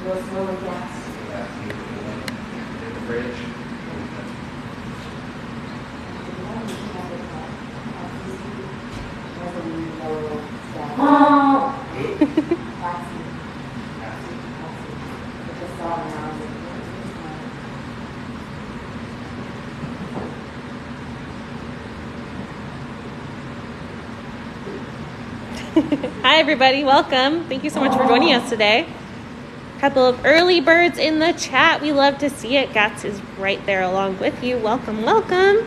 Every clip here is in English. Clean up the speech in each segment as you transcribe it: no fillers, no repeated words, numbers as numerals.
Go slowly, yes. In the fridge. Oh! Hi everybody, welcome. Thank you so much for joining us today. Couple of early birds in the chat. We love to see it. Gats is right there along with you. Welcome, welcome.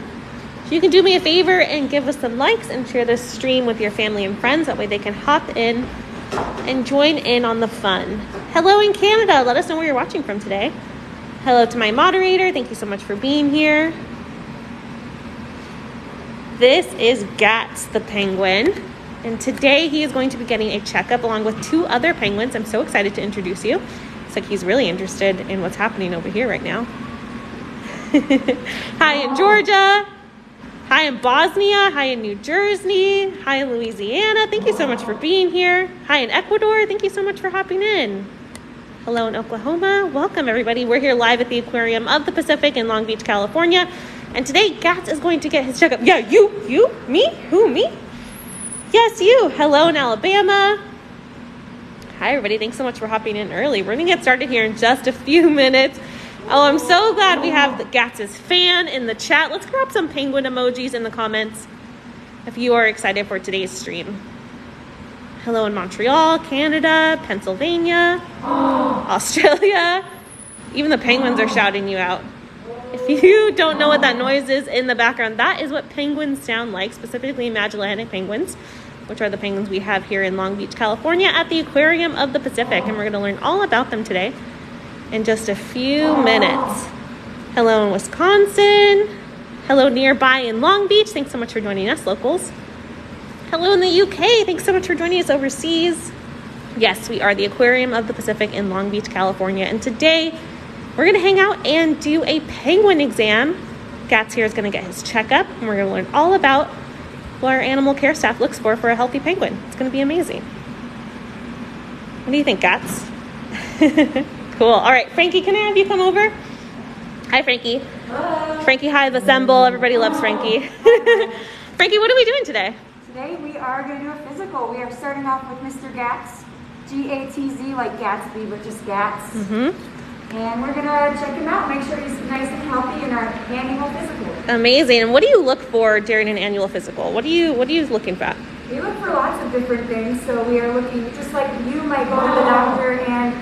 If you can do me a favor and give us some likes and share this stream with your family and friends. That way they can hop in and join in on the fun. Hello in Canada. Let us know where you're watching from today. Hello to my moderator. Thank you so much for being here. This is Gats the penguin. And today he is going to be getting a checkup along with two other penguins. I'm so excited to introduce you. It's like he's really interested in what's happening over here right now. Hi in Georgia. Hi in Bosnia. Hi in New Jersey. Hi in Louisiana. Thank you so much for being here. Hi in Ecuador. Thank you so much for hopping in. Hello in Oklahoma. Welcome everybody. We're here live at the Aquarium of the Pacific in Long Beach, California. And today Gats is going to get his checkup. Yeah, you, me, who, me? Yes, you. Hello in Alabama. Hi, everybody. Thanks so much for hopping in early. We're going to get started here in just a few minutes. Oh, I'm so glad we have the Gats' fan in the chat. Let's grab some penguin emojis in the comments if you are excited for today's stream. Hello in Montreal, Canada, Pennsylvania, Australia. Even the penguins are shouting you out. If you don't know what that noise is in the background, that is what penguins sound like, specifically Magellanic Penguins, which are the penguins we have here in Long Beach, California at the Aquarium of the Pacific. And we're going to learn all about them today in just a few minutes. Hello in Wisconsin. Hello nearby in Long Beach. Thanks so much for joining us, locals. Hello in the UK. Thanks so much for joining us overseas. Yes, we are the Aquarium of the Pacific in Long Beach, California. And today we're going to hang out and do a penguin exam. Gats here is going to get his checkup, and we're going to learn all about what our animal care staff looks for a healthy penguin. It's going to be amazing. What do you think, Gats? Cool. All right, Frankie, can I have you come over? Hi, Frankie. Hello. Frankie Hive Assemble. Everybody loves Frankie. Frankie, what are we doing today? Today we are going to do a physical. We are starting off with Mr. Gats. G-A-T-Z, like Gatsby, but just Gats. And we're going to check him out, make sure he's nice and healthy in our annual physical. Amazing. And what do you look for during an annual physical? What are you looking for? We look for lots of different things. So we are looking, just like you might go to the doctor and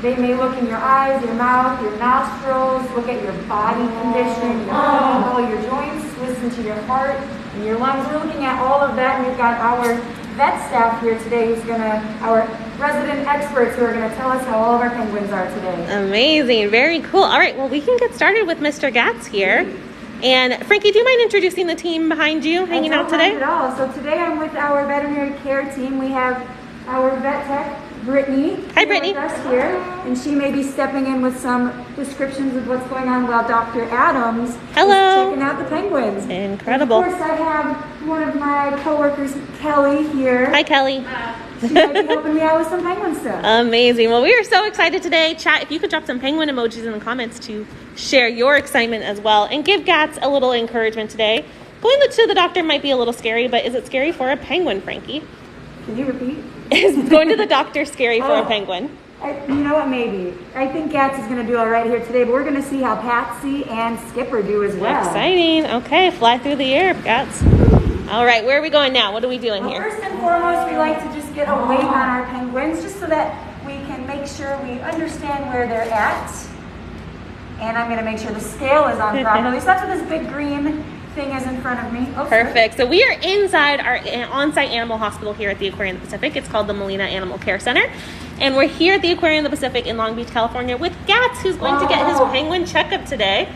they may look in your eyes, your mouth, your nostrils, look at your body condition, your feet, all your joints, listen to your heart and your lungs. We're looking at all of that, and we've got our vet staff here today our resident experts who are going to tell us how all of our penguins are today. Amazing. Very cool. All right, well, we can get started with Mr. Gats here. And Frankie, do you mind introducing the team behind you hanging out today? Not at all. So today I'm with our veterinary care team. We have our vet tech, Brittany. Hi, Brittany. With us here, and she may be stepping in with some descriptions of what's going on while Dr. Adams is checking out the penguins. Incredible. And of course, I have one of my coworkers, Kelly, here. Hi, Kelly. She might be helping me out with some penguin stuff. Amazing. Well, we are so excited today. Chat, if you could drop some penguin emojis in the comments to share your excitement as well and give Gats a little encouragement today. Going to the doctor might be a little scary, but is it scary for a penguin, Frankie? Can you repeat? Is going to the doctor scary for a penguin? You know what, maybe. I think Gats is going to do all right here today, but we're going to see how Patsy and Skipper do as well. Exciting. Okay, fly through the air, Gats. All right, where are we going now? What are we doing here? First and foremost, we like to just get a weight on our penguins just so that we can make sure we understand where they're at. And I'm going to make sure the scale is on properly. So that's what this big green thing is in front of me. Oh, perfect. So we are inside our on-site animal hospital here at the Aquarium of the Pacific. It's called the Molina Animal Care Center. And we're here at the Aquarium of the Pacific in Long Beach, California with Gats, who's going to get his penguin checkup today.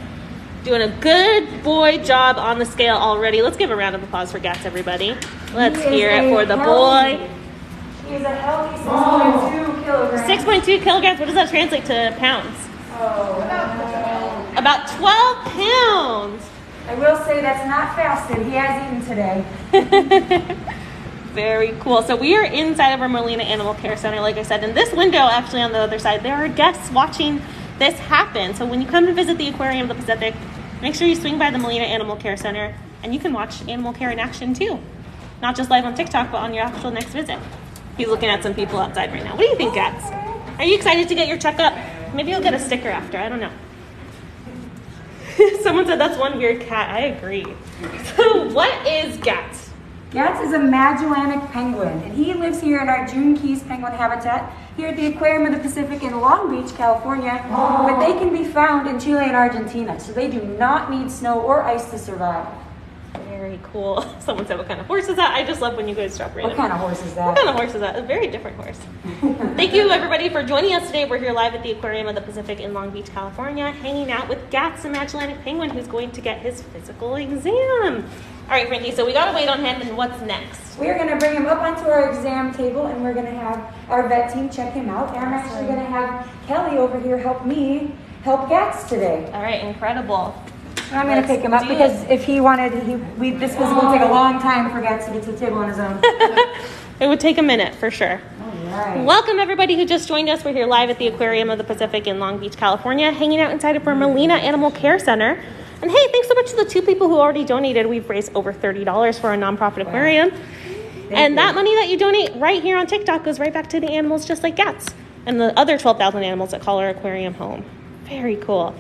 Doing a good boy job on the scale already. Let's give a round of applause for Gats, everybody. Let's hear it for the boy. He is a healthy 6.2 kilograms. 6.2 kilograms. What does that translate to pounds? About 12 pounds. I will say that's not fasted. He has eaten today. Very cool. So we are inside of our Molina Animal Care Center, like I said. In this window, actually on the other side, there are guests watching this happen. So when you come to visit the Aquarium of the Pacific, make sure you swing by the Molina Animal Care Center, and you can watch animal care in action too. Not just live on TikTok, but on your actual next visit. He's looking at some people outside right now. What do you think, Gats? Are you excited to get your checkup? Maybe you'll get a sticker after. I don't know. Someone said that's one weird cat. I agree. So what is Gats? Gats is a Magellanic penguin, and he lives here in our June Keys penguin habitat here at the Aquarium of the Pacific in Long Beach, California. But they can be found in Chile and Argentina, so they do not need snow or ice to survive. Very cool. Someone said, what kind of horse is that? I just love when you guys drop random. What kind of horse is that? What kind of horse is that? A very different horse. Thank you, everybody, for joining us today. We're here live at the Aquarium of the Pacific in Long Beach, California, hanging out with Gats, the Magellanic Penguin, who's going to get his physical exam. All right, Frankie, so we got to wait on him, and what's next? We're going to bring him up onto our exam table, and we're going to have our vet team check him out. And I'm actually going to have Kelly over here help help Gats today. All right, incredible. I'm going to pick him up because if he wanted, this was going to take a long time for Gats to get to the table on his own. It would take a minute for sure. All right. Welcome everybody who just joined us. We're here live at the Aquarium of the Pacific in Long Beach, California, hanging out inside of our Molina Animal Care Center. And hey, thanks so much to the 2 people who already donated. We've raised over $30 for our nonprofit aquarium. And that money that you donate right here on TikTok goes right back to the animals just like Gats and the other 12,000 animals that call our aquarium home. Very cool.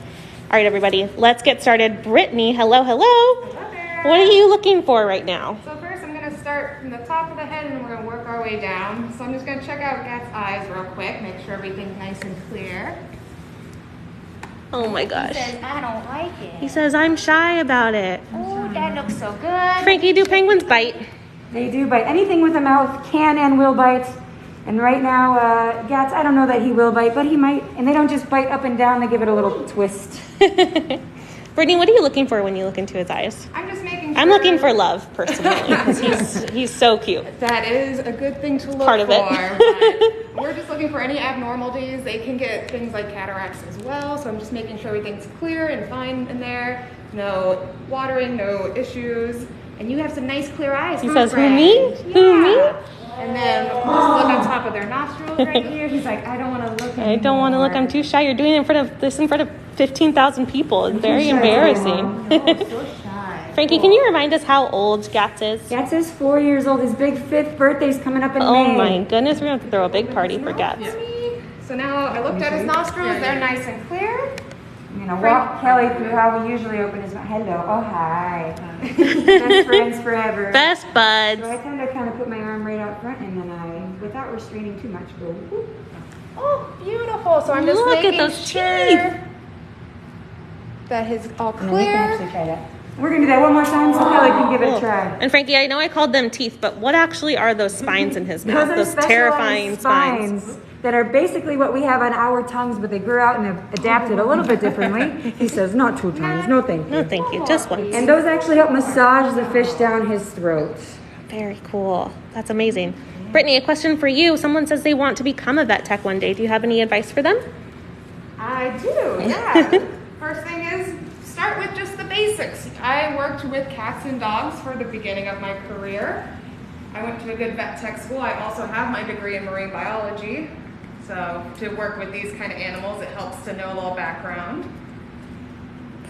All right, everybody, let's get started. Brittany, hello. Hello there. What are you looking for right now? So first I'm going to start from the top of the head and we're going to work our way down. So I'm just going to check out Gats' eyes real quick, make sure everything's nice and clear. Oh my gosh. He says, I don't like it. He says, I'm shy about it. Oh, that looks so good. Frankie, do penguins bite? They do bite. Anything with a mouth can and will bite. And right now, Gats, I don't know that he will bite, but he might. And they don't just bite up and down, they give it a little twist. Brittany, what are you looking for when you look into his eyes? I'm just making sure. I'm looking for love, personally, because he's so cute. That is a good thing to look Part of for. it. But we're just looking for any abnormalities. They can get things like cataracts as well. So I'm just making sure everything's clear and fine in there. No watering, no issues. And you have some nice clear eyes. He huh, says, who, Fred? me? Who, me? And then just look on top of their nostrils right here. He's like, I don't want to look I don't want to look. I'm too shy. You're doing it in front of 15,000 people. It's very embarrassing. So shy. Frankie, can you remind us how old Gats is? Gats is 4 years old. His big 5th birthday's coming up in Oh May. my goodness, we're going to have to throw a big party for Gats. So now I looked at his nostrils. They're nice and clear. I'm going to walk Kelly through how we usually open his mouth. Hello. Oh, hi. Best friends forever. Best buds. So I tend to kind of put my arm right out front and then I, without restraining too much, go whoop. Oh, beautiful. So I'm just Look at making those sure teeth. that his all And then we can clear. actually try that. We're going to do that one more time so Kelly can give it a try. And Frankie, I know I called them teeth, but what actually are those spines in his mouth? Those are Those specialized terrifying spines. that are basically what we have on our tongues, but they grew out and have adapted a little bit differently. He says, not 2 times, no thank you. No, thank you. Just once. And those actually help massage the fish down his throat. Very cool. That's amazing. Brittany, a question for you. Someone says they want to become a vet tech one day. Do you have any advice for them? I do, yeah. First thing is start with just the basics. I worked with cats and dogs for the beginning of my career. I went to a good vet tech school. I also have my degree in marine biology. So to work with these kind of animals, it helps to know a little background.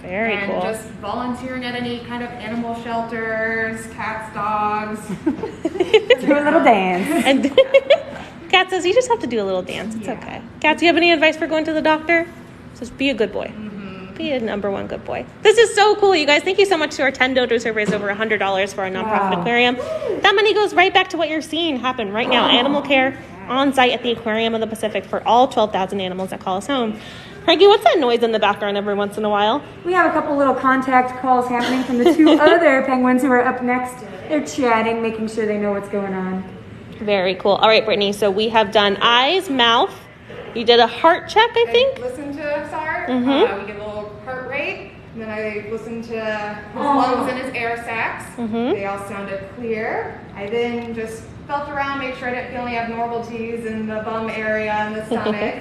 Very and cool. just volunteering at any kind of animal shelters, cats, dogs. Do a little dance. And Kat says you just have to do a little dance. It's okay. Kat, do you have any advice for going to the doctor? Says be a good boy. Be a number 1 good boy. This is so cool, you guys. Thank you so much to our 10 donors who raised over $100 for our nonprofit Wow. aquarium. That money goes right back to what you're seeing happen right now. Animal care on site at the Aquarium of the Pacific for all 12,000 animals that call us home. Frankie, what's that noise in the background every once in a while? We have a couple little contact calls happening from the 2 other penguins who are up next. They're chatting, making sure they know what's going on. Very cool. All right, Brittany, so we have done eyes, mouth. You did a heart check, I think? Listen to his heart. Mhm. We get a little heart rate. And then I listened to his lungs and his air sacs. Mhm. They all sounded clear. I then just felt around, make sure I didn't feel any abnormalities in the bum area and the stomach.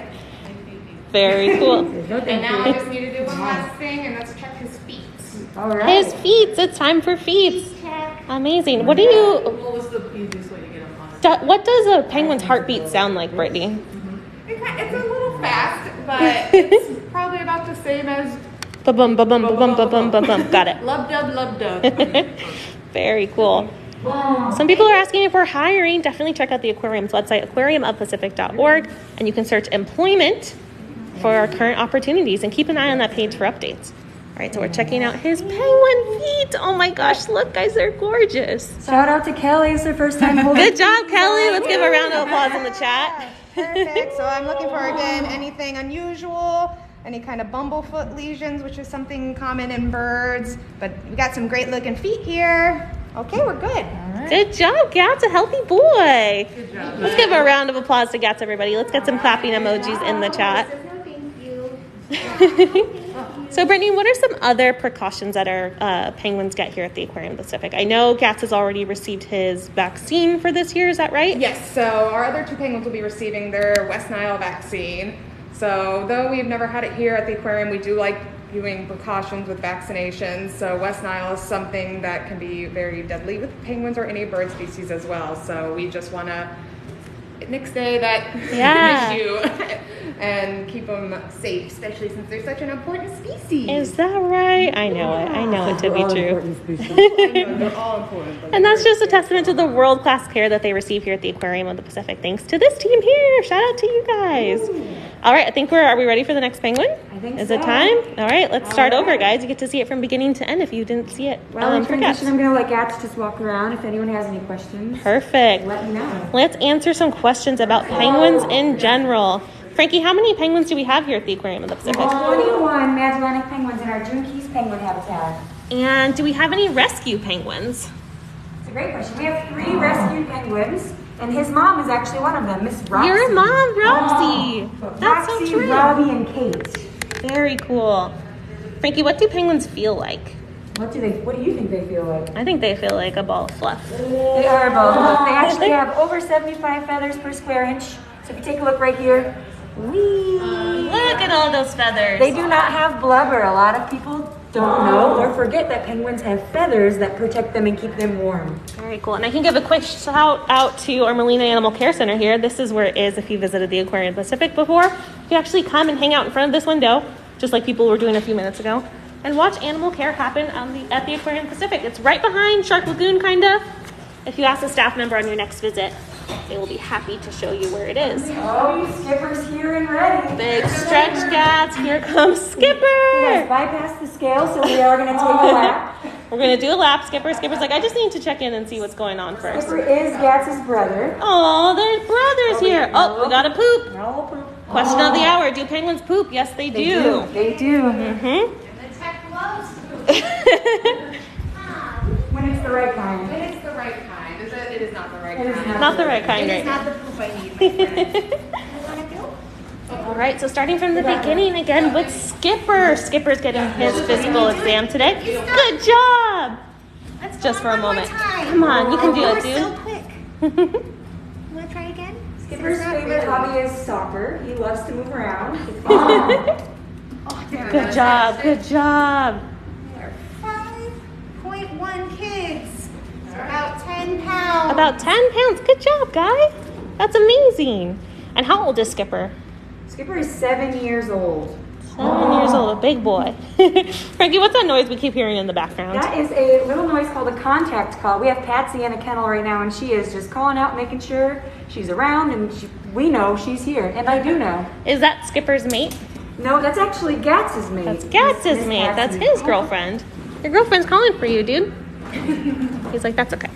Very cool. No, And thank now I you. just need to do one last thing, and that's check his feet. All right. His feet. It's time for feet. Check. Amazing. What do you... What was the easiest way to get What does a penguin's heartbeat sound like, Brittany? It's a little fast, but it's probably about the same as Ba-bum, ba-bum, ba-bum, ba-bum, ba-bum. Got it. love dub. Very cool. Some people are asking if we're hiring. Definitely check out the aquarium's website, aquariumofpacific.org, and you can search employment for our current opportunities and keep an eye on that page for updates. All right, so we're checking out his penguin feet. Oh my gosh, look, guys, they're gorgeous. Shout out to Kelly. It's her first time holding. Good job, Kelly. Let's give a round of applause in the chat. Perfect. So I'm looking for, again, anything unusual, any kind of bumblefoot lesions, which is something common in birds. But we got some great looking feet here. Okay, we're good. Good job, Gats, a healthy boy. Good job. Let's give a round of applause to Gats, everybody. Let's get some clapping emojis in the chat. So, Brittany, what are some other precautions that our penguins get here at the Aquarium Pacific? I know Gats has already received his vaccine for this year. Is that right? Yes, so our other two penguins will be receiving their West Nile vaccine. So though we've never had it here at the aquarium, we do like doing precautions with vaccinations. So West Nile is something that can be very deadly with penguins or any bird species as well. So we just want to nix that issue and keep them safe, especially since they're such an important species. Is that right? I know it. I know it to be true. I know, they're all important. And that's just a testament to the world-class care that they receive here at the Aquarium of the Pacific. Thanks to this team here. Shout out to you guys. All right, I think are we ready for the next penguin? I think Is so. it time? All right, let's start over, guys. You get to see it from beginning to end if you didn't see it. Well, in for Gats. transition, I'm going to let Gats just walk around. If anyone has any questions, Perfect. let me know. Let's answer some questions about penguins in general. Frankie, how many penguins do we have here at the Aquarium of the Pacific? 21 Magellanic penguins in our June Keys penguin habitat. And do we have any rescue penguins? It's a great question. We have 3 rescued penguins, and his mom is actually one of them, Miss Roxy. Your mom, Roxy. That's so Roxy, true. Robbie, and Kate. Very cool. Frankie, what do penguins feel like? What do you think they feel like? I think they feel like a ball of fluff. They are both. They actually have over 75 feathers per square inch. So if you take a look right here, Look at all those feathers. they do not have blubber. A lot of people don't know or forget that penguins have feathers that protect them and keep them warm. Very cool. And I can give a quick shout out to our Molina Animal Care Center here. This is where it is if you visited the Aquarium Pacific before. You actually come and hang out in front of this window, just like people were doing a few minutes ago, and watch animal care happen at the Aquarium Pacific. It's right behind Shark Lagoon, kind of. If you ask a staff member on your next visit, they will be happy to show you where it is. Oh, Skipper's here and ready. Big stretch, Gats. Here comes He has Skipper. bypassed the scale, so we are going to take a lap. We're going to do a lap. Skipper's like, I just need to check in and see what's going on first. Skipper is Gats' brother. Oh, there's brothers here. Oh, we got to poop. No poop. Question of the hour. Do penguins poop? Yes, they do. They do. Mm-hmm. The tech loves food. When it's the right kind. It is the right kind. It is not the right It is kind. Not the right kind It right is now. not the poop I need, my friend. All right, so starting from the beginning again with Skipper. Skipper's getting his physical exam today. Good job. Let's Just for a one more moment. time. Come on, you can do it, We're so dude. quick. You want to try again? Skipper's favorite hobby is soccer. He loves to move around. Good job. Good job. There are 5.1 kids. So about 10 pounds. About 10 pounds. Good job, guy. That's amazing. And how old is Skipper? Skipper is 7 years old. 7 years old, a big boy. Frankie, what's that noise we keep hearing in the background? That is a little noise called a contact call. We have Patsy in a kennel right now, and she is just calling out, making sure she's around, and we know she's here. And I do know. Is that Skipper's mate? No, that's actually Gats' mate. That's Gats' Miss mate. That's Patsy. his girlfriend. Your girlfriend's calling for you, dude. He's like, that's okay.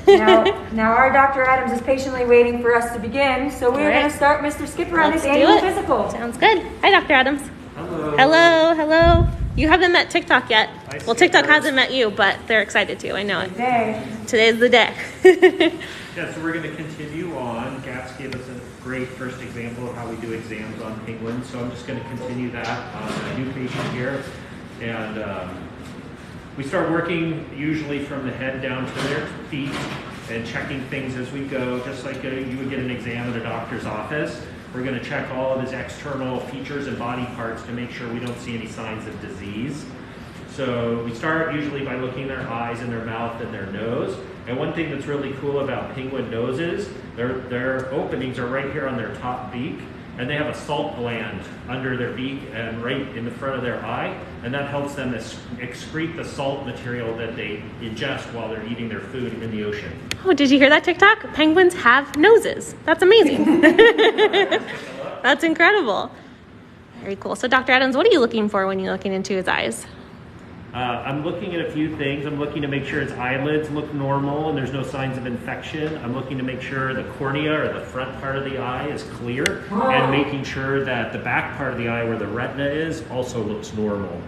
Now our Dr. Adams is patiently waiting for us to begin, so we're All right. going to start Mr. Skipper on his Let's do annual it. physical. Sounds good. Hi, Dr. Adams. Hello. Hello, hello. You haven't met TikTok yet. Hi, Well, TikTok Skipper. hasn't met you, but they're excited to. I know it. Today. Today's the day. Yeah, so we're going to continue on. Gats gave us a great first example of how we do exams on penguins, so I'm just going to continue that on a new patient here. And we start working usually from the head down to their feet and checking things as we go, just like you would get an exam at a doctor's office. We're going to check all of his external features and body parts to make sure we don't see any signs of disease. So we start usually by looking at their eyes and their mouth and their nose. And one thing that's really cool about penguin noses, their openings are right here on their top beak, and they have a salt gland under their beak and right in the front of their eye, and that helps them excrete the salt material that they ingest while they're eating their food in the ocean. Oh, did you hear that, TikTok? Penguins have noses. That's amazing. That's incredible. Very cool. So Dr. Adams, what are you looking for when you're looking into his eyes? I'm looking at a few things. I'm looking to make sure his eyelids look normal and there's no signs of infection. I'm looking to make sure the cornea, or the front part of the eye, is clear, and making sure that the back part of the eye where the retina is also looks normal,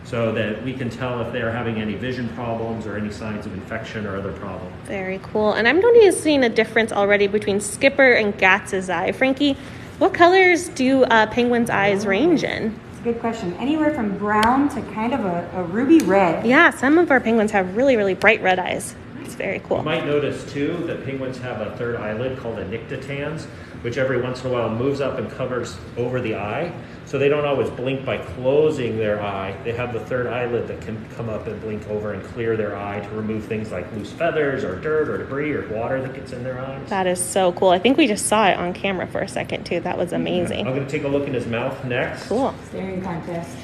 so that we can tell if they're having any vision problems or any signs of infection or other problems. Very cool. And I'm noticing a difference already between Skipper and Gatz's eye. Frankie, what colors do penguins' eyes range in? Good question. Anywhere from brown to kind of a ruby red. Yeah, some of our penguins have really, really bright red eyes. It's very cool. You might notice too that penguins have a third eyelid called a nictitans, which every once in a while moves up and covers over the eye. So they don't always blink by closing their eye. They have the third eyelid that can come up and blink over and clear their eye to remove things like loose feathers or dirt or debris or water that gets in their eyes. That is so cool. I think we just saw it on camera for a second too. That was amazing. I'm going to take a look in his mouth next. Cool. Staring contest.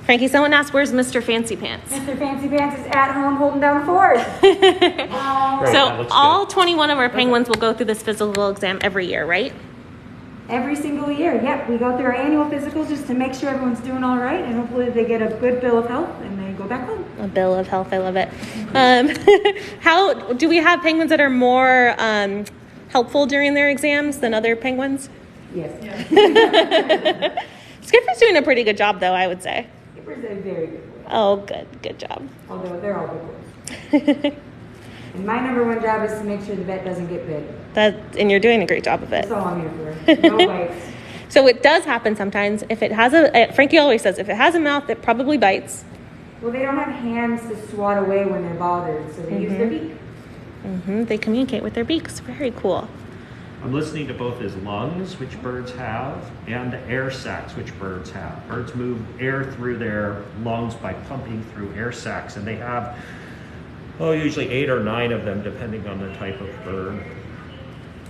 Frankie, someone asked, where's Mr. Fancy Pants? Mr. Fancy Pants is at home holding down the fort. Great, that So looks all good. 21 of our penguins will go through this physical exam every year, right? Every single year, yep. We go through our annual physicals just to make sure everyone's doing all right, and hopefully they get a good bill of health and they go back home. A bill of health, I love it. How do we have penguins that are more helpful during their exams than other penguins? Yes. Skipper's doing a pretty good job, though, I would say. Skipper's a very good boy. Oh, good job. Although they're all good boys. And my number one job is to make sure the vet doesn't get bit. And you're doing a great job of it. That's all I'm here for. No bites. So it does happen sometimes. If it has Frankie always says, if it has a mouth, it probably bites. Well, they don't have hands to swat away when they're bothered, so they use their beak. They communicate with their beaks. Very cool. I'm listening to both his lungs, which birds have, and the air sacs, which birds have. Birds move air through their lungs by pumping through air sacs, and they have, usually 8 or 9 of them, depending on the type of bird.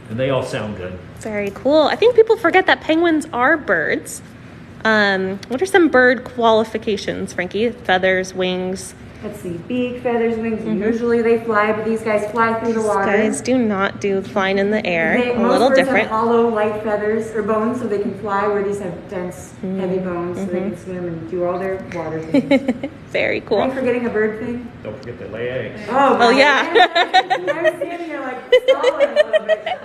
And they all sound good. Very cool. I think people forget that penguins are birds. What are some bird qualifications, Frankie? Feathers, wings. Let's see, beak, feathers, wings. Usually they fly, but these guys fly through the water. Guys do not do flying in the air. A Most little birds different. have hollow, light feathers or bones, so they can fly. Where these have dense, heavy bones, so they can swim and do all their water things. Very Am cool. I forgetting a bird thing? Don't forget they lay eggs. Oh, yeah. I was standing there like stalling a little bit.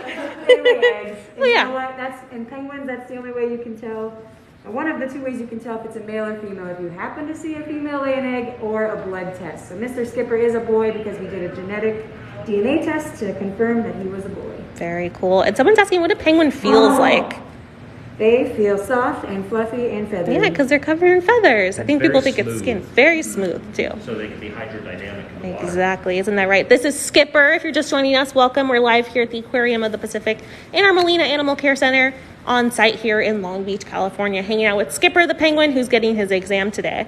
They lay eggs. And Well, yeah. You know what? In penguins, that's the only way you can tell. One of the 2 ways you can tell if it's a male or female, if you happen to see a female lay an egg, or a blood test. So Mr. Skipper is a boy because we did a genetic DNA test to confirm that he was a boy. Very cool. And someone's asking what a penguin feels like. They feel soft and fluffy and feathery. Yeah, because they're covered in feathers. I And think very people think it's smooth. skin. Very smooth, too. So they can be hydrodynamic in the water. Exactly. Isn't that right? This is Skipper. If you're just joining us, welcome. We're live here at the Aquarium of the Pacific in our Molina Animal Care Center on site here in Long Beach, California, hanging out with Skipper the penguin, who's getting his exam today.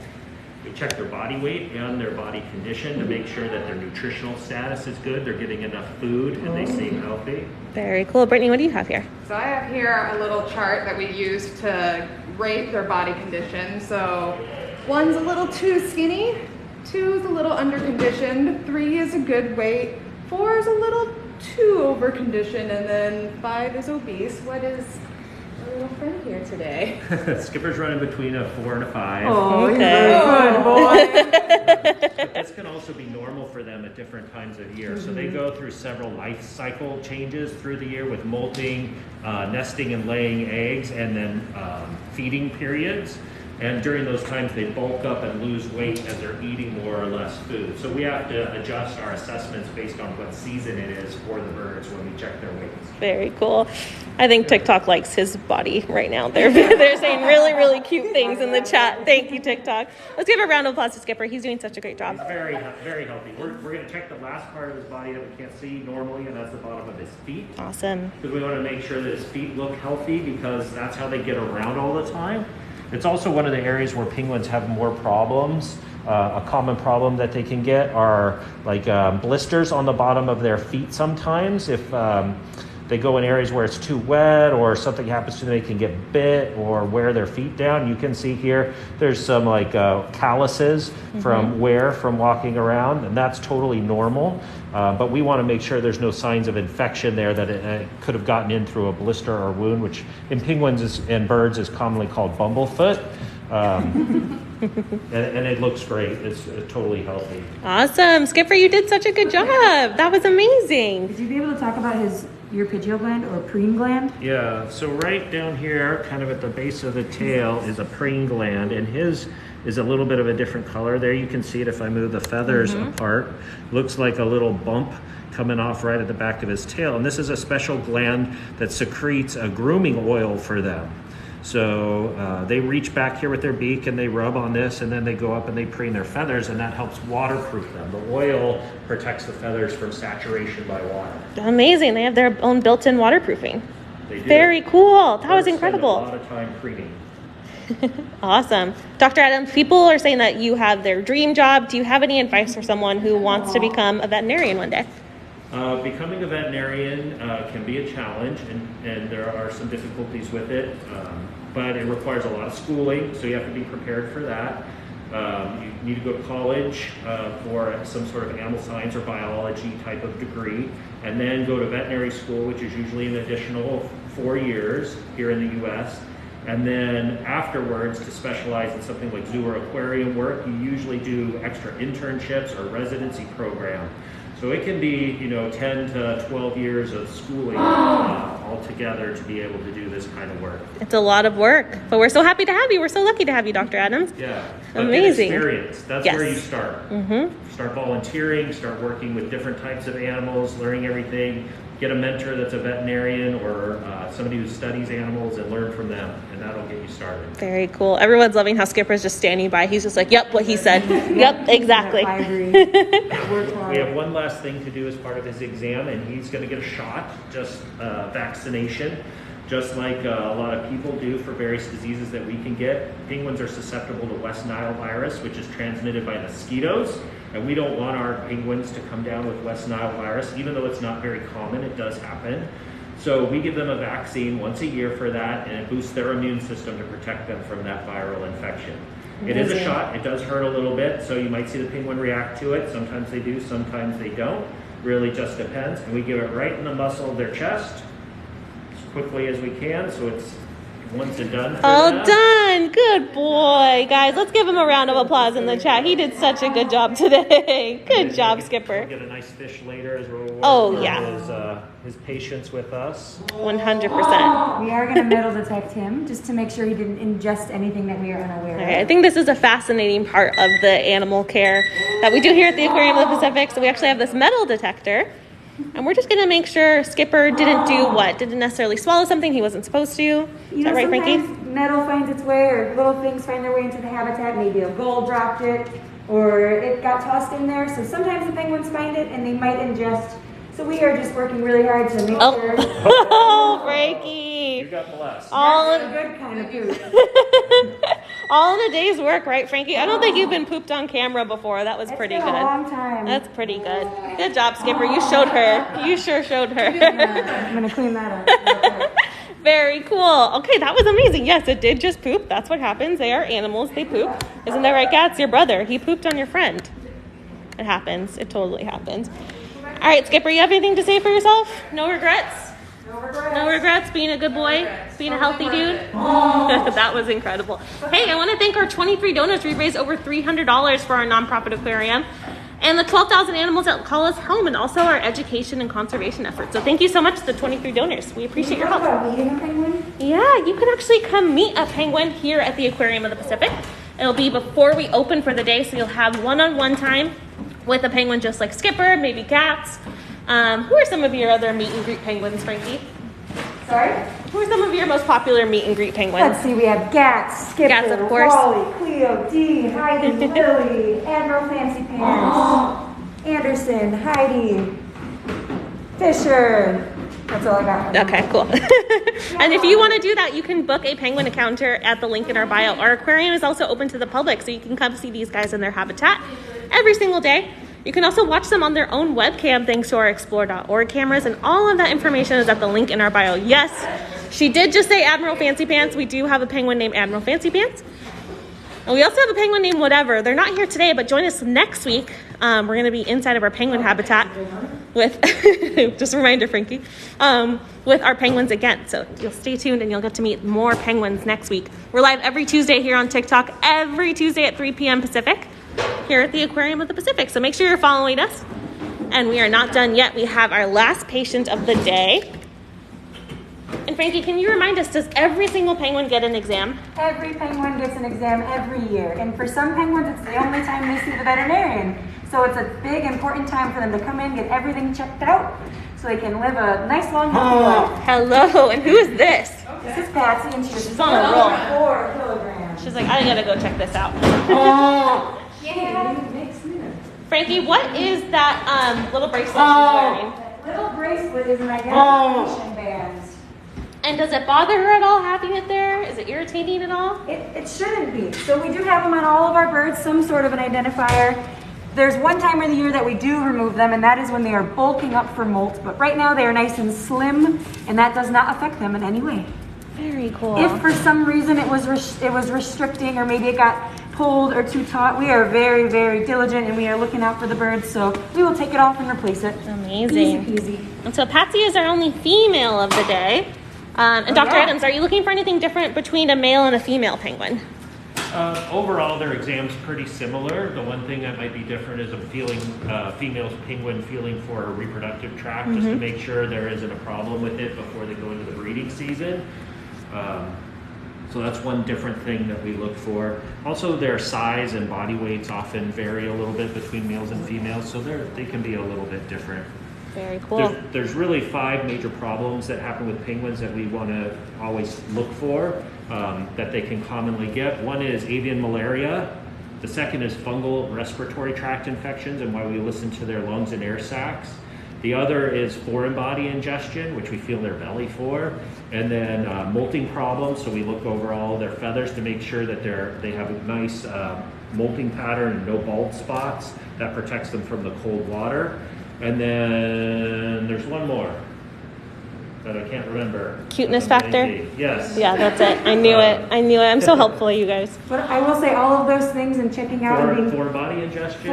We check their body weight and their body condition to make sure that their nutritional status is good, they're getting enough food, and they seem healthy. Very cool. Brittany, what do you have here? So I have here a little chart that we use to rate their body condition. So 1's a little too skinny, 2's a little underconditioned, 3 is a good weight, 4 is a little too overconditioned, and then 5 is obese. What is our little friend here today? Skipper's running between a 4 and a 5. Oh, you're Okay. very good, boy. But this can also be normal for them at different times of year. So they go through several life cycle changes through the year with molting, nesting and laying eggs, and then feeding periods. And during those times, they bulk up and lose weight as they're eating more or less food. So we have to adjust our assessments based on what season it is for the birds when we check their weights. Very cool. I think TikTok likes his body right now. They're saying really, really cute things in the chat. Thank you, TikTok. Let's give a round of applause to Skipper. He's doing such a great job. He's very, very healthy. We're going to check the last part of his body that we can't see normally, and that's the bottom of his feet. Awesome. Because we want to make sure that his feet look healthy because that's how they get around all the time. It's also one of the areas where penguins have more problems A common problem that they can get are like blisters on the bottom of their feet sometimes. If they go in areas where it's too wet or something happens to them, they can get bit or wear their feet down. You can see here, there's some like calluses from walking around, and that's totally normal. But we want to make sure there's no signs of infection there, that it could have gotten in through a blister or wound, which in penguins and birds is commonly called bumblefoot. And it looks great. It's totally healthy. Awesome. Skipper, you did such a good job. That was amazing. Would you be able to talk about his uripitial gland or preen gland? Yeah, so right down here, kind of at the base of the tail, is a preen gland, and his is a little bit of a different color. There you can see it if I move the feathers apart. Looks like a little bump coming off right at the back of his tail. And this is a special gland that secretes a grooming oil for them. So they reach back here with their beak and they rub on this, and then they go up and they preen their feathers, and that helps waterproof them. The oil protects the feathers from saturation by water. Amazing. They have their own built-in waterproofing. They do. Very cool. That was Birds spend incredible. a lot of time preening. Awesome. Dr. Adams, people are saying that you have their dream job. Do you have any advice for someone who wants to become a veterinarian one day? Becoming a veterinarian can be a challenge, and there are some difficulties with it, but it requires a lot of schooling, so you have to be prepared for that. You need to go to college for some sort of animal science or biology type of degree, and then go to veterinary school, which is usually an additional 4 years here in the U.S., and then afterwards, to specialize in something like zoo or aquarium work, you usually do extra internships or residency program. So it can be, 10 to 12 years of schooling altogether to be able to do this kind of work. It's a lot of work, but we're so happy to have you. We're so lucky to have you, Dr. Adams. Yeah. But Amazing. get experience. That's Yes. where you start. Start volunteering, start working with different types of animals, learning everything. Get a mentor that's a veterinarian or somebody who studies animals and learn from them, and that'll get you started. Very cool. Everyone's loving how Skipper's just standing by. He's just like, yep, what he said. Yep, exactly. I agree. We have one last thing to do as part of his exam, and he's going to get a shot, just vaccination, just like a lot of people do for various diseases that we can get. Penguins are susceptible to West Nile virus, which is transmitted by mosquitoes, and we don't want our penguins to come down with West Nile virus, even though it's not very common. It does happen. So we give them a vaccine once a year for that, and it boosts their immune system to protect them from that viral infection. It is a shot. It does hurt a little bit, so you might see the penguin react to it. Sometimes they do, sometimes they don't. Really just depends. And we give it right in the muscle of their chest as quickly as we can, so it's once and done for All them. done. Good boy. Guys, let's give him a round of applause in the chat. He did such a good job today. Good job, Skipper. We'll get a nice fish later as a reward Oh, for yeah. his patience with us. 100%. We are going to metal detect him just to make sure he didn't ingest anything that we are unaware Okay, I of. think this is a fascinating part of the animal care that we do here at the Aquarium of the Pacific. So we actually have this metal detector, and we're just going to make sure Skipper didn't do what? Didn't necessarily swallow something he wasn't supposed to. Is that right, Frankie? Sometimes metal finds its way, or little things find their way into the habitat. Maybe a gull dropped it, or it got tossed in there. So sometimes the penguins find it, and they might ingest. So we are just working really hard to make sure Oh, You Frankie. got blessed. All that's in, a good kind of poop. all in a day's work, right, Frankie? I don't think you've been pooped on camera before. That was It's pretty been good. a long time. That's pretty good. Good job, Skipper. You showed her. You sure showed her. I'm going to clean that up. Very cool. Okay, that was amazing. Yes, it did just poop. That's what happens. They are animals. They poop. Isn't that right, Gats? Your brother. He pooped on your friend. It happens. It totally happens. All right, Skipper, you have anything to say for yourself? No regrets? No regrets being a good boy? Being a healthy dude? That was incredible. Hey, I want to thank our 23 donors. We raised over $300 for our nonprofit aquarium, and the 12,000 animals that call us home, and also our education and conservation efforts. So thank you so much to the 23 donors. We appreciate your help. About meeting a penguin? Yeah, you can actually come meet a penguin here at the Aquarium of the Pacific. It'll be before we open for the day, so you'll have one-on-one time with a penguin just like Skipper, maybe Cats. Who are some of your other meet and greet penguins, Frankie? Sorry? Who are some of your most popular meet and greet penguins? Let's see, we have Gats, Skipper, Gats, of course. Wally, Cleo, Dee, Heidi, Lily, Admiral Fancy Pants, Anderson, Heidi, Fisher, That's all I got. Okay, cool. And if you want to do that, you can book a penguin encounter at the link in our bio. Our aquarium is also open to the public, so you can come see these guys in their habitat every single day. You can also watch them on their own webcam thanks to our explore.org cameras, and all of that information is at the link in our bio. Yes, she did just say Admiral Fancy Pants. We do have a penguin named Admiral Fancy Pants. And we also have a penguin named Whatever. They're not here today, but join us next week. We're going to be inside of our penguin habitat with, just a reminder, Frankie, with our penguins again. So you'll stay tuned and you'll get to meet more penguins next week. We're live every Tuesday here on TikTok, every Tuesday at 3 p.m. Pacific, here at the Aquarium of the Pacific. So make sure you're following us. And we are not done yet. We have our last patient of the day. And Frankie, can you remind us, does every single penguin get an exam? Every penguin gets an exam every year. And for some penguins, it's the only time they see the veterinarian. So it's a big, important time for them to come in, get everything checked out, so they can live a nice, long, healthy life. Hello, and who is this? This is Patsy, and she's on a roll. 4 kilograms. She's like, I gotta go check this out. Frankie, what is that little bracelet she's wearing? That little bracelet is an identification band. And does it bother her at all having it there? Is it irritating at all? It shouldn't be. So we do have them on all of our birds, some sort of an identifier. There's one time of the year that we do remove them, and that is when they are bulking up for molt. But right now they are nice and slim, and that does not affect them in any way. Very cool. If for some reason it was restricting, or maybe it got pulled or too taut, we are very, very diligent, and we are looking out for the birds. So we will take it off and replace it. Amazing. Easy peasy. And so Patsy is our only female of the day. And Dr. Adams, are you looking for anything different between a male and a female penguin? Overall, their exam's pretty similar. The one thing that might be different is female penguin feeling for a reproductive tract, just to make sure there isn't a problem with it before they go into the breeding season. So that's one different thing that we look for. Also, their size and body weights often vary a little bit between males and females, so they can be a little bit different. Very cool. There's really 5 major problems that happen with penguins that we want to always look for, that they can commonly get. One is avian malaria. The second is fungal respiratory tract infections, and why we listen to their lungs and air sacs. The other is foreign body ingestion, which we feel their belly for. And then molting problems, so we look over all their feathers to make sure that they have a nice molting pattern and no bald spots. That protects them from the cold water. And then there's one more that I can't remember. Cuteness factor? Yes. Yeah, that's it. I knew it. I'm so helpful, you guys. But I will say all of those things and checking out and being Foreign body ingestion.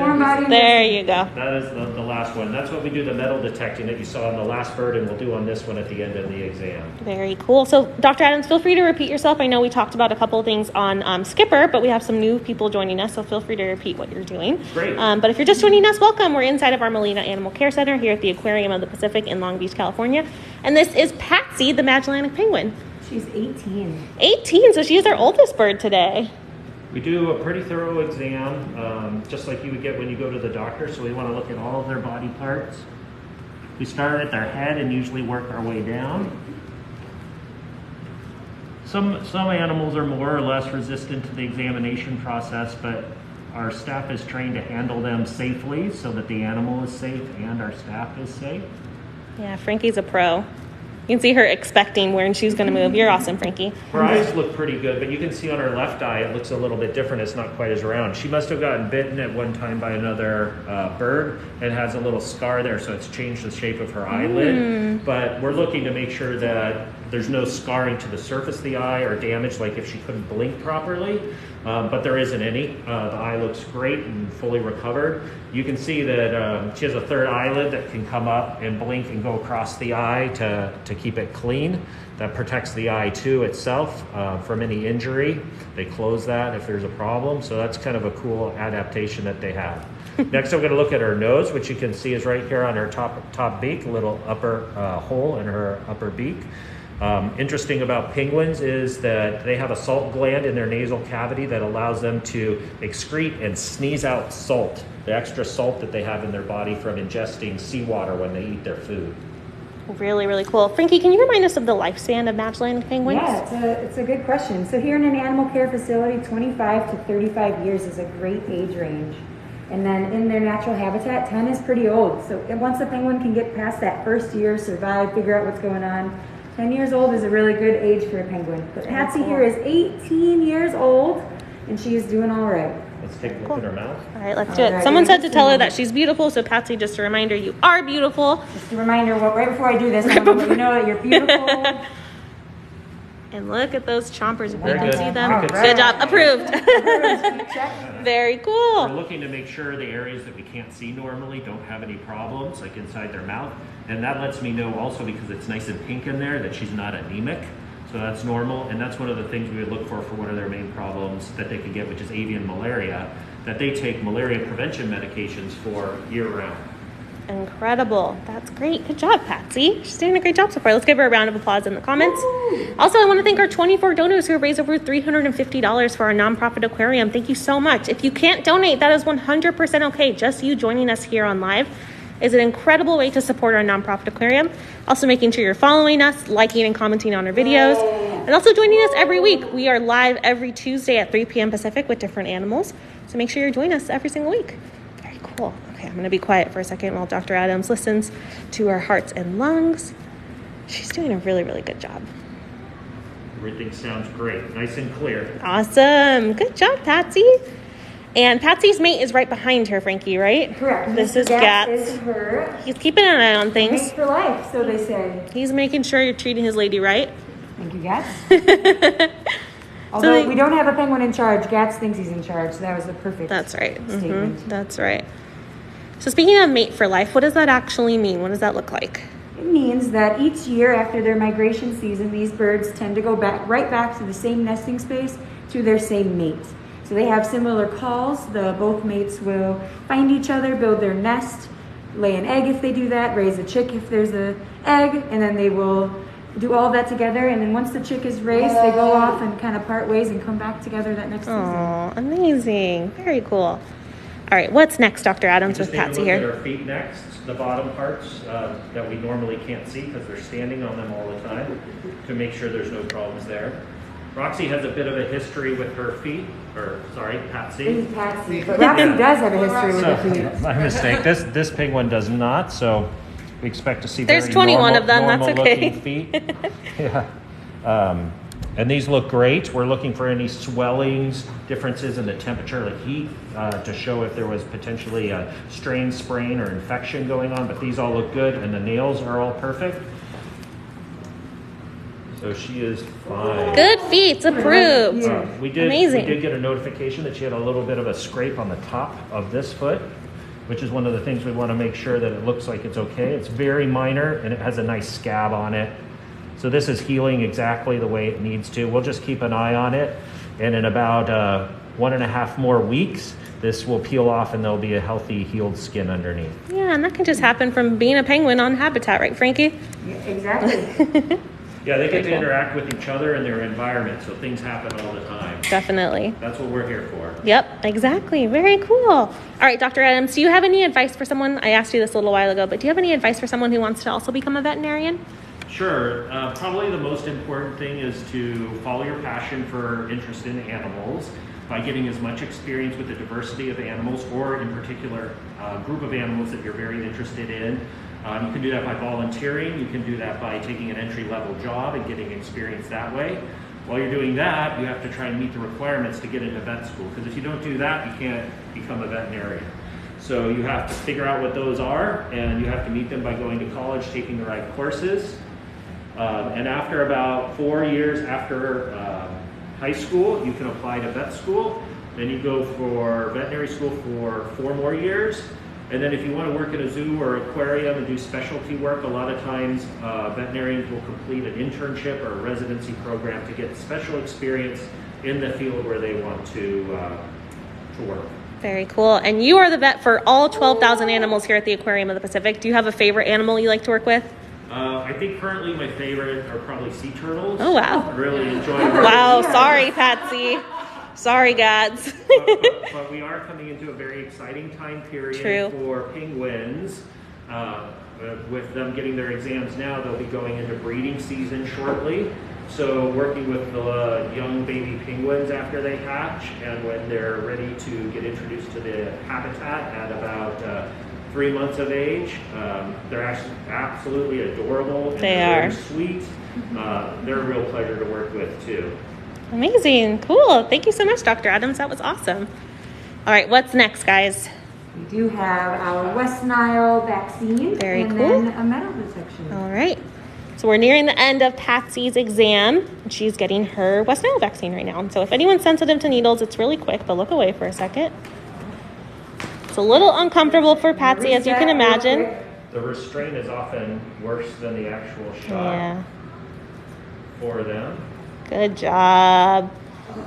There you go. That is the last one. That's what we do, the metal detecting that you saw on the last bird, and we'll do on this one at the end of the exam. Very cool. So, Dr. Adams, feel free to repeat yourself. I know we talked about a couple of things on Skipper, but we have some new people joining us, so feel free to repeat what you're doing. Great. But if you're just joining us, welcome. We're inside of our Molina Animal Care Center here at the Aquarium of the Pacific in Long Beach, California. And this is Patsy, the Magellanic Penguin. She's 18. 18, so she's our oldest bird today. We do a pretty thorough exam, just like you would get when you go to the doctor. So we want to look at all of their body parts. We start at their head and usually work our way down. Some animals are more or less resistant to the examination process, but our staff is trained to handle them safely so that the animal is safe and our staff is safe. Yeah, Frankie's a pro. You can see her expecting when she's going to move. You're awesome, Frankie. Her eyes look pretty good, but you can see on her left eye, it looks a little bit different. It's not quite as round. She must have gotten bitten at one time by another bird and has a little scar there, so it's changed the shape of her eyelid. But we're looking to make sure that there's no scarring to the surface of the eye or damage, like if she couldn't blink properly. But there isn't any. The eye looks great and fully recovered. You can see that she has a third eyelid that can come up and blink and go across the eye to keep it clean. That protects the eye too itself from any injury. They close that if there's a problem. So that's kind of a cool adaptation that they have. Next, I'm going to look at her nose, which you can see is right here on her top beak, a little upper hole in her upper beak. Interesting about penguins is that they have a salt gland in their nasal cavity that allows them to excrete and sneeze out salt, the extra salt that they have in their body from ingesting seawater when they eat their food. Really, really cool. Frankie, can you remind us of the lifespan of Magellanic penguins? Yeah, it's a good question. So here in an animal care facility, 25 to 35 years is a great age range. And then in their natural habitat, 10 is pretty old. So once a penguin can get past that first year, survive, figure out what's going on, 10 years old is a really good age for a penguin. But Patsy here is 18 years old, and she is doing all right. Let's take a look at her mouth. All right, let's do it. Someone said to tell her that she's beautiful, so Patsy, just a reminder, you are beautiful. Just a reminder, well, right before I do this, I want to let you know that you're beautiful. And look at those chompers, if you Very can good. see them. All Good right. job, approved. Check. Very We're cool. looking to make sure the areas that we can't see normally don't have any problems, like inside their mouth. And that lets me know also, because it's nice and pink in there, that she's not anemic. So that's normal. And that's one of the things we would look for one of their main problems that they could get, which is avian malaria, that they take malaria prevention medications for year round. Incredible. That's great. Good job, Patsy. She's doing a great job so far. Let's give her a round of applause in the comments. Also, I want to thank our 24 donors who have raised over $350 for our nonprofit aquarium. Thank you so much. If you can't donate, that is 100% okay. Just you joining us here on live is an incredible way to support our nonprofit aquarium. Also making sure you're following us, liking and commenting on our videos, and also joining us every week. We are live every Tuesday at 3 p.m. Pacific with different animals. So make sure you're joining us every single week. Very cool. Okay, I'm going to be quiet for a second while Dr. Adams listens to our hearts and lungs. She's doing a really, really good job. Everything sounds great, nice and clear. Awesome. Good job, Patsy. And Patsy's mate is right behind her, Frankie, right? Correct. This Mr. is Gats. Is her He's keeping an eye on things. mate for life, so they say. He's making sure you're treating his lady right. Thank you, Gats. Although they- we don't have a penguin in charge, Gats thinks he's in charge. So that was the perfect That's right. statement. That's right. So speaking of mate for life, what does that actually mean? What does that look like? It means that each year after their migration season, these birds tend to go right back to the same nesting space to their same mate. So they have similar calls. Both mates will find each other, build their nest, lay an egg if they do that, raise a chick if there's an egg, and then they will do all that together. And then once the chick is raised, they go off and kind of part ways and come back together that next season. Oh, amazing. Very cool. All right, what's next, Dr. Adams, with Just Patsy take a look here? at our feet next, the bottom parts that we normally can't see because they're standing on them all the time, to make sure there's no problems there. Roxy has a bit of a history with her feet, Patsy. This is Patsy, but Roxy does have a history with her feet. My mistake. This penguin does not, so we expect to see There's very 21 normal, of them, that's normal okay. looking feet. Yeah. And these look great. We're looking for any swellings, differences in the temperature, like heat, to show if there was potentially a strain, sprain, or infection going on. But these all look good, and the nails are all perfect. So she is fine. Good feet, approved. We did Amazing. get a notification that she had a little bit of a scrape on the top of this foot, which is one of the things we want to make sure that it looks like it's okay. It's very minor, and it has a nice scab on it. So this is healing exactly the way it needs to. We'll just keep an eye on it, and in about 1.5 more weeks, this will peel off and there'll be a healthy healed skin underneath. Yeah, and that can just happen from being a penguin on habitat, right, Frankie? Yeah, exactly. Yeah, they get to interact with each other in their environment, so things happen all the time. Definitely. That's what we're here for. Yep, exactly. Very cool. All right, Dr. Adams, do you have any advice for someone? I asked you this a little while ago, but do you have any advice for someone who wants to also become a veterinarian? Sure. Probably the most important thing is to follow your passion for interest in animals by getting as much experience with the diversity of animals, or in particular, group of animals that you're very interested in. You can do that by volunteering. You can do that by taking an entry-level job and getting experience that way. While you're doing that, you have to try and meet the requirements to get into vet school, because if you don't do that, you can't become a veterinarian. So you have to figure out what those are, and you have to meet them by going to college, taking the right courses. And after about 4 years after high school, you can apply to vet school. Then you go for veterinary school for 4 more years. And then if you want to work in a zoo or aquarium and do specialty work, a lot of times veterinarians will complete an internship or a residency program to get special experience in the field where they want to work. Very cool. And you are the vet for all 12,000 animals here at the Aquarium of the Pacific. Do you have a favorite animal you like to work with? I think currently my favorite are probably sea turtles. Oh, wow. I really enjoy Wow, sorry, Patsy. Sorry, Gads. but we are coming into a very exciting time period True. for penguins. With them getting their exams now, they'll be going into breeding season shortly. So working with the young baby penguins after they hatch, and when they're ready to get introduced to the habitat at about 3 months of age, they're actually absolutely adorable. And they're very sweet. They're a real pleasure to work with too. Amazing. Cool. Thank you so much, Dr. Adams. That was awesome. All right, what's next, guys? We do have our West Nile vaccine. Very and cool. then a metal detection. All right. So we're nearing the end of Patsy's exam. She's getting her West Nile vaccine right now. And so if anyone's sensitive to needles, it's really quick, but look away for a second. It's a little uncomfortable for Patsy, as you can imagine. The restraint is often worse than the actual shot for them. Good job.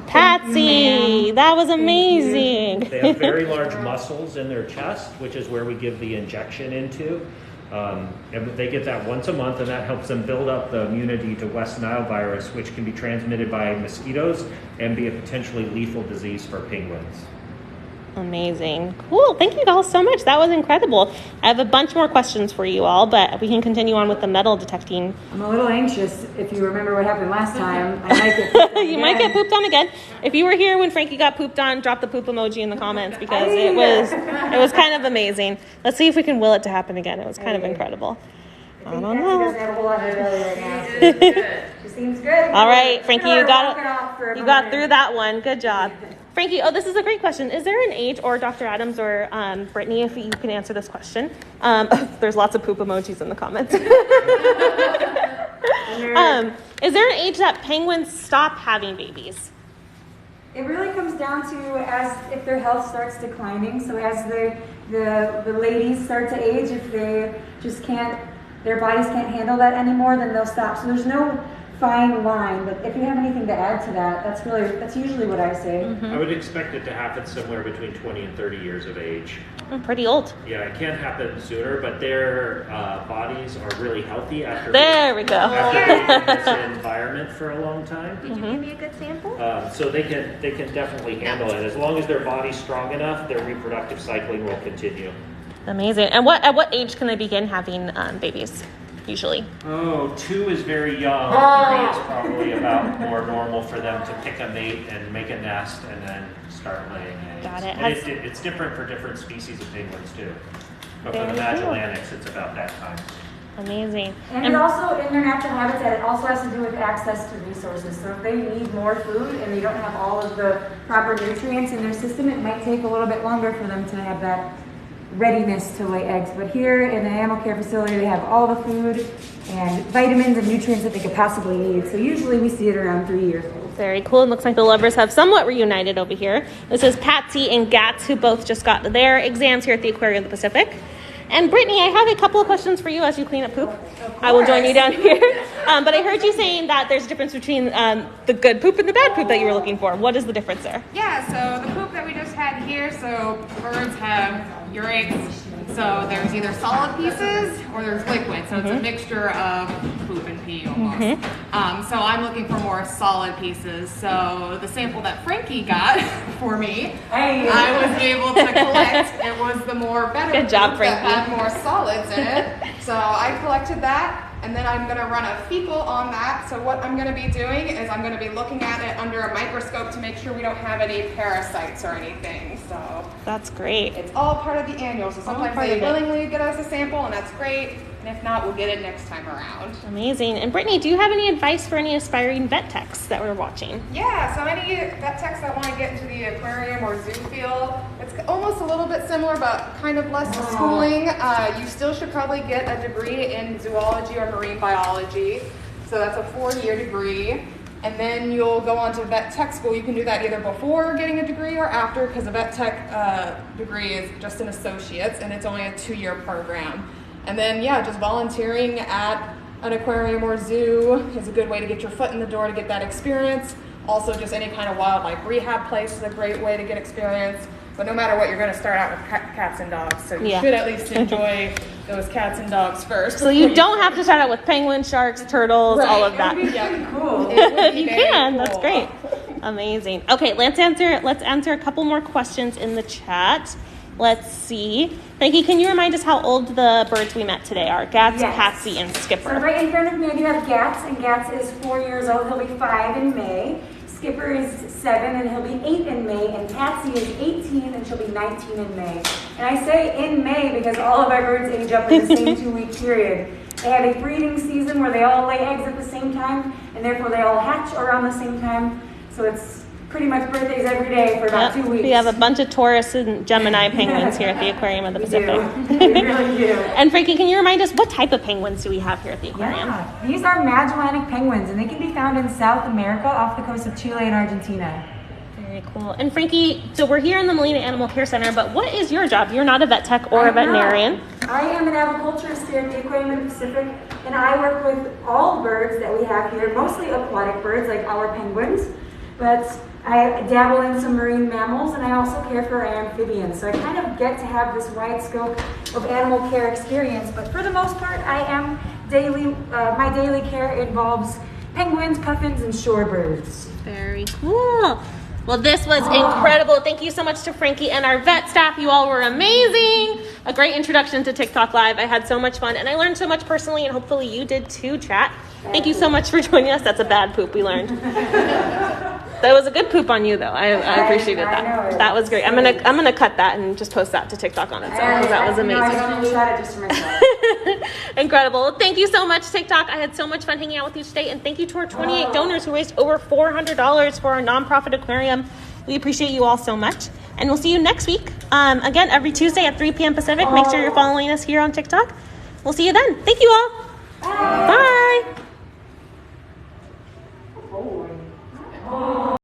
Patsy, that was amazing. They have very large muscles in their chest, which is where we give the injection into. And they get that once a month, and that helps them build up the immunity to West Nile virus, which can be transmitted by mosquitoes and be a potentially lethal disease for penguins. Amazing. Cool. Thank you all so much. That was incredible. I have a bunch more questions for you all, but we can continue on with the metal detecting. I'm a little anxious. If you remember what happened last time, I might get pooped on You might get pooped on again. If you were here when Frankie got pooped on, drop the poop emoji in the comments because it was kind of amazing. Let's see if we can will it to happen again. It was kind of incredible. I don't know. Doesn't have a whole lot of ability right now. She seems good. All right, Frankie, you got it. through that one. Good job. Frankie, this is a great question. Is there an age, or Dr. Adams or Brittany, if you can answer this question? There's lots of poop emojis in the comments. Is there an age that penguins stop having babies? It really comes down to as if their health starts declining. So as the ladies start to age, if they just their bodies can't handle that anymore, then they'll stop. So there's no fine line, but if you have anything to add to that, that's usually what I say. I would expect it to happen somewhere between 20 and 30 years of age. Pretty old. Yeah, it can happen sooner, but their bodies are really healthy after There we go. after being in this environment for a long time. Did you give me a good sample? So they can definitely handle it. As long as their body's strong enough, their reproductive cycling will continue. Amazing. And at what age can they begin having babies, usually? 2 is very young. 3 is probably about more normal for them to pick a mate and make a nest and then start laying eggs. Got it. And it's different for different species of penguins too. But for the Magellanics, it's about that time. Amazing. And it also, in their natural habitat, it also has to do with access to resources. So if they need more food and they don't have all of the proper nutrients in their system, it might take a little bit longer for them to have that readiness to lay eggs. But here in the animal care facility, they have all the food and vitamins and nutrients that they could possibly need. So usually we see it around 3 years old. Very cool. It looks like the lovers have somewhat reunited over here. This is Patsy and Gats, who both just got their exams here at the Aquarium of the Pacific. And Brittany, I have a couple of questions for you as you clean up poop. I will join you down here. But I heard you saying that there's a difference between the good poop and the bad poop that you were looking for. What is the difference there? Yeah, so the poop that we just had here, so birds have urates, so there's either solid pieces or there's liquid, so it's a mixture of poop and pee almost. So I'm looking for more solid pieces. So the sample that Frankie got for me, I was able to collect. It was the more better Good job, poop Frankie. that had more solids in it. So I collected that. And then I'm going to run a fecal on that. So what I'm going to be doing is I'm going to be looking at it under a microscope to make sure we don't have any parasites or anything. So That's great. it's all part of the annual. So sometimes part they of it. willingly get us a sample, and that's great. And if not, we'll get it next time around. Amazing. And Brittany, do you have any advice for any aspiring vet techs that we're watching? Yeah, so any vet techs that want to get into the aquarium or zoo field, it's almost a little bit similar, but kind of less schooling. You still should probably get a degree in zoology or marine biology. So that's a 4-year degree. And then you'll go on to vet tech school. You can do that either before getting a degree or after, because a vet tech degree is just an associate's, and it's only a 2-year program. And then, yeah, just volunteering at an aquarium or zoo is a good way to get your foot in the door to get that experience. Also, just any kind of wildlife rehab place is a great way to get experience. But no matter what, you're going to start out with cats and dogs. So you should at least enjoy those cats and dogs first. So you don't have to start out with penguins, sharks, turtles, all of that. Yeah, cool. You can. That's great. Amazing. Okay, let's answer a couple more questions in the chat. Let's see. Frankie, can you remind us how old the birds we met today are? Gats, Yes. Patsy, and Skipper. So right in front of me, I do have Gats, and Gats is 4 years old. He'll be 5 in May. Skipper is 7, and he'll be 8 in May. And Patsy is 18, and she'll be 19 in May. And I say in May because all of our birds age up in the same 2-week period. They have a breeding season where they all lay eggs at the same time, and therefore they all hatch around the same time. So it's pretty much birthdays every day for about 2 weeks. We have a bunch of Taurus and Gemini penguins here at the Aquarium of the Pacific. We really do. And Frankie, can you remind us what type of penguins do we have here at the aquarium? Yeah, these are Magellanic Penguins, and they can be found in South America off the coast of Chile and Argentina. Very cool. And Frankie, so we're here in the Molina Animal Care Center, but what is your job? You're not a vet tech or a veterinarian. I am an aviculturist here at the Aquarium of the Pacific, and I work with all birds that we have here, mostly aquatic birds like our penguins, but I dabble in some marine mammals, and I also care for amphibians. So I kind of get to have this wide scope of animal care experience, but for the most part, my daily care involves penguins, puffins, and shorebirds. Very cool. Well, this was incredible. Thank you so much to Frankie and our vet staff. You all were amazing. A great introduction to TikTok Live. I had so much fun, and I learned so much personally, and hopefully you did too, chat. Thank you so much for joining us. That's a bad poop we learned. That was a good poop on you, though. I appreciated that. I know. That was great. I'm gonna cut that and just post that to TikTok on its own because that was amazing. I don't shot it just for myself. Incredible. Thank you so much, TikTok. I had so much fun hanging out with you today, and thank you to our 28 donors who raised over $400 for our nonprofit aquarium. We appreciate you all so much, and we'll see you next week. Again, every Tuesday at 3 p.m. Pacific. Make sure you're following us here on TikTok. We'll see you then. Thank you all. Bye.